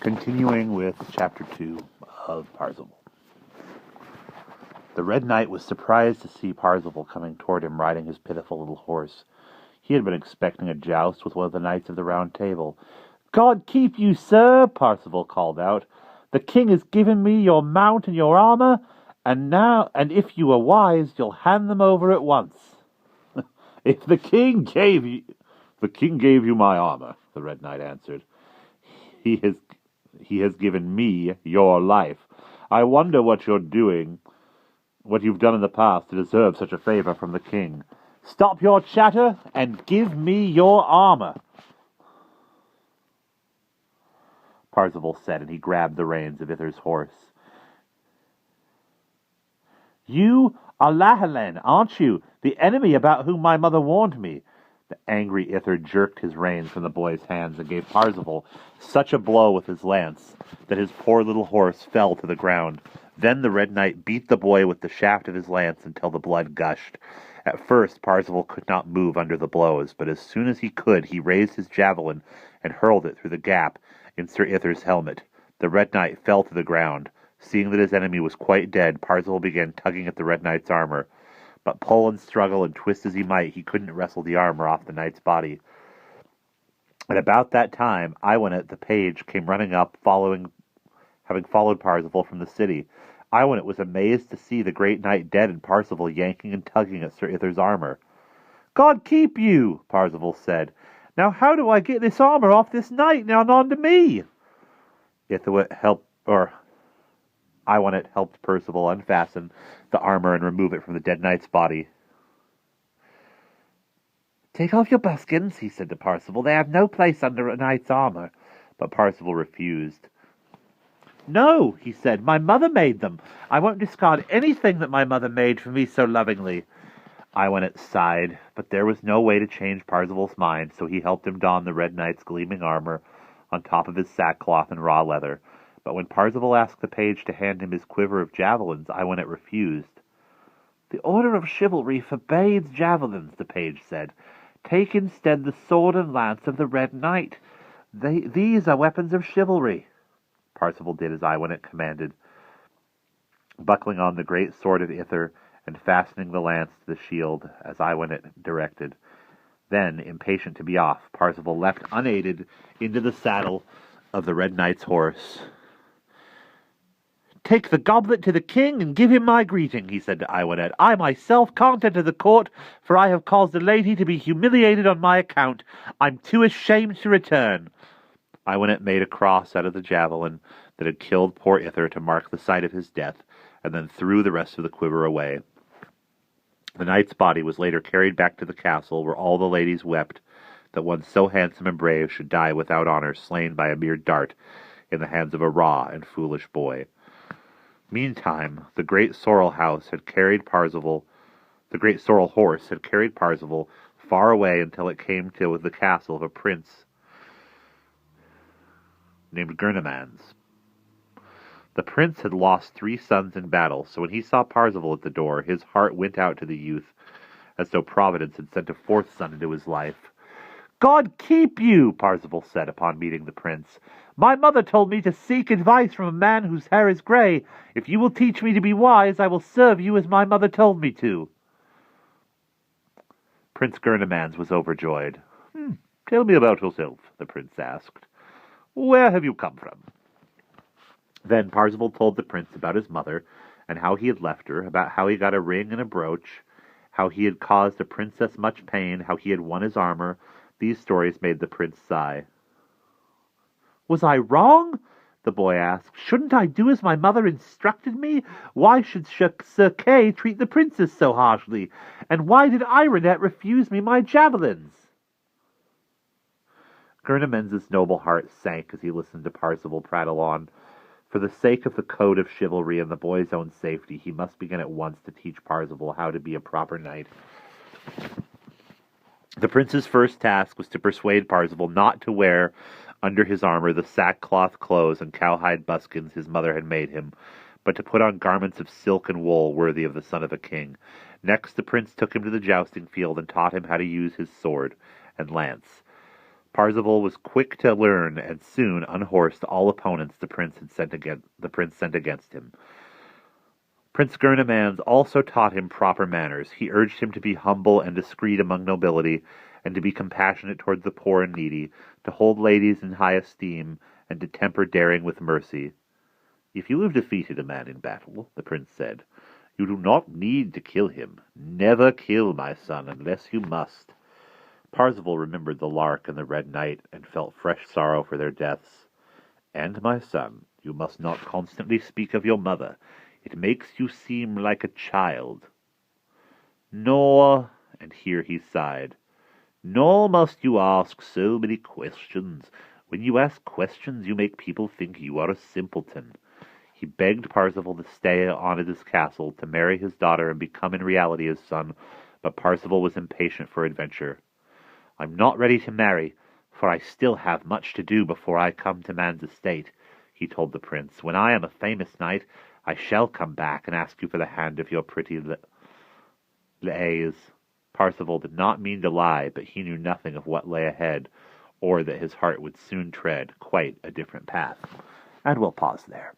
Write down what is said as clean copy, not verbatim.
Continuing with Chapter 2 of Parzival. The Red Knight was surprised to see Parzival coming toward him riding his pitiful little horse. He had been expecting a joust with one of the knights of the Round Table. "God keep you, sir," Parzival called out. "The king has given me your mount and your armor, and if you are wise, you'll hand them over at once." "If the king gave you my armor," the Red Knight answered, he has given me your life. I wonder what you've done in the past to deserve such a favor from the king. Stop your chatter and give me your armor." Parzival said, and he grabbed the reins of Ither's horse. "You are Lahalen, aren't you? The enemy about whom my mother warned me." The angry Ither jerked his reins from the boy's hands and gave Parzival such a blow with his lance that his poor little horse fell to the ground. Then the Red Knight beat the boy with the shaft of his lance until the blood gushed. At first Parzival could not move under the blows, but as soon as he could, he raised his javelin and hurled it through the gap in Sir Ither's helmet. The Red Knight fell to the ground. Seeing that his enemy was quite dead, Parzival began tugging at the Red Knight's armor. But pull and struggle and twist as he might, he couldn't wrestle the armor off the knight's body. At about that time, Iwanet the page came running up, having followed Parzival from the city. Iwanet was amazed to see the great knight dead and Parzival yanking and tugging at Sir Ither's armor. "God keep you," Parzival said. "Now how do I get this armor off this knight now and on to me?" Iwanet helped Percival unfasten the armor and remove it from the dead knight's body. "Take off your buskins," he said to Parzival. "They have no place under a knight's armor." But Parzival refused. "No," he said, "my mother made them. I won't discard anything that my mother made for me so lovingly." Iwanet sighed, but there was no way to change Parzival's mind, so he helped him don the Red Knight's gleaming armor on top of his sackcloth and raw leather. But when Parzival asked the page to hand him his quiver of javelins, Iwanet refused. "The order of chivalry forbids javelins," the page said. "Take instead the sword and lance of the Red Knight. These are weapons of chivalry." Parzival did as Iwanet commanded, buckling on the great sword of Ither and fastening the lance to the shield as Iwanet directed. Then, impatient to be off, Parzival leapt unaided into the saddle of the Red Knight's horse. "Take the goblet to the king and give him my greeting," he said to Iwanet. "I myself can't enter the court, for I have caused a lady to be humiliated on my account. I'm too ashamed to return." Iwanet made a cross out of the javelin that had killed poor Ither to mark the site of his death, and then threw the rest of the quiver away. The knight's body was later carried back to the castle, where all the ladies wept that one so handsome and brave should die without honor, slain by a mere dart in the hands of a raw and foolish boy. Meantime, the great sorrel horse had carried Parzival far away until it came to the castle of a prince named Gurnemans. The prince had lost 3 sons in battle, so when he saw Parzival at the door, his heart went out to the youth, as though Providence had sent a 4th son into his life. "God keep you," Parzival said upon meeting the prince. "My mother told me to seek advice from a man whose hair is grey. If you will teach me to be wise, I will serve you as my mother told me to." Prince Gurnemans was overjoyed. "Tell me about yourself," the prince asked. "Where have you come from?" Then Parzival told the prince about his mother, and how he had left her, about how he got a ring and a brooch, how he had caused a princess much pain, how he had won his armor. These stories made the prince sigh. "Was I wrong?" the boy asked. "Shouldn't I do as my mother instructed me? Why should Sir Kay treat the princess so harshly? And why did Iwanet refuse me my javelins?" Gurnemans' noble heart sank as he listened to Parzival prattle on. For the sake of the code of chivalry and the boy's own safety, he must begin at once to teach Parzival how to be a proper knight. The prince's first task was to persuade Parzival not to wear under his armor the sackcloth clothes and cowhide buskins his mother had made him, but to put on garments of silk and wool worthy of the son of a king. Next the prince took him to the jousting field and taught him how to use his sword and lance. Parzival was quick to learn, and soon unhorsed all opponents the prince sent against him. Prince Gurnemanz also taught him proper manners. He urged him to be humble and discreet among nobility, and to be compassionate towards the poor and needy, to hold ladies in high esteem, and to temper daring with mercy. "If you have defeated a man in battle," the prince said, "you do not need to kill him. Never kill, my son, unless you must." Parzival remembered the lark and the red knight, and felt fresh sorrow for their deaths. "And, my son, you must not constantly speak of your mother. It makes you seem like a child. Nor," and here he sighed, "nor must you ask so many questions. When you ask questions, you make people think you are a simpleton." He begged Parzival to stay on at his castle, to marry his daughter and become in reality his son, but Parzival was impatient for adventure. "I'm not ready to marry, for I still have much to do before I come to man's estate," he told the prince. "When I am a famous knight, I shall come back and ask you for the hand of your pretty Lais." Parzival did not mean to lie, but he knew nothing of what lay ahead, or that his heart would soon tread quite a different path. And we'll pause there.